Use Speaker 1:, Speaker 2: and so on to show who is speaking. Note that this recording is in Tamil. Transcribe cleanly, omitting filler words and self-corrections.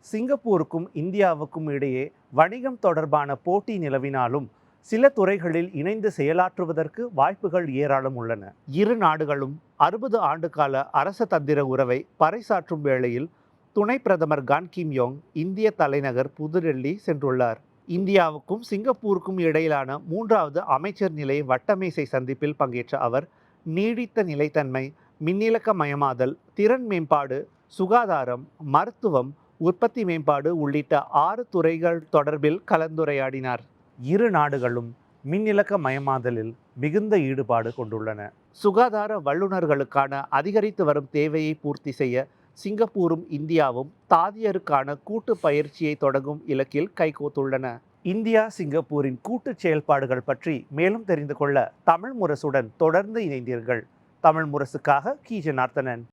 Speaker 1: சிங்கப்பூருக்கும் இந்தியாவுக்கும் இடையே வணிகம் தொடர்பான போட்டி நிலவினாலும் சில துறைகளில் இணைந்து செயலாற்றுவதற்கு வாய்ப்புகள் ஏராளம் உள்ளன. இரு நாடுகளும் 60 ஆண்டுகால அரச தந்திர உறவை பறைசாற்றும் வேளையில் துணை பிரதமர் கான் கிம் யோங் இந்திய தலைநகர் புதுடெல்லி சென்றுள்ளார். இந்தியாவுக்கும் சிங்கப்பூருக்கும் இடையிலான 3வது அமைச்சர் நிலை வட்டமேசை சந்திப்பில் பங்கேற்ற அவர் நீடித்த நிலைத்தன்மை, மின்னிலக்கமயமாதல், திறன் மேம்பாடு, சுகாதாரம், மருத்துவம், உற்பத்தி மேம்பாடு உள்ளிட்ட 6 துறைகள் தொடர்பில் கலந்துரையாடினார். இரு நாடுகளும் மின்னிலக்கமயமாதலில் மிகுந்த ஈடுபாடு கொண்டுள்ளன. சுகாதார வல்லுநர்களுக்கான அதிகரித்து வரும் தேவையை பூர்த்தி செய்ய சிங்கப்பூரும் இந்தியாவும் தாதியருக்கான கூட்டு பயிற்சியை தொடங்கும் இலக்கில் கைகோத்துள்ளன. இந்தியா சிங்கப்பூரின் கூட்டு செயல்பாடுகள் பற்றி மேலும் தெரிந்து கொள்ள தமிழ் முரசுடன் தொடர்ந்து இணைந்தீர்கள். தமிழ் முரசுக்காக கி. ஜனார்த்தனன்.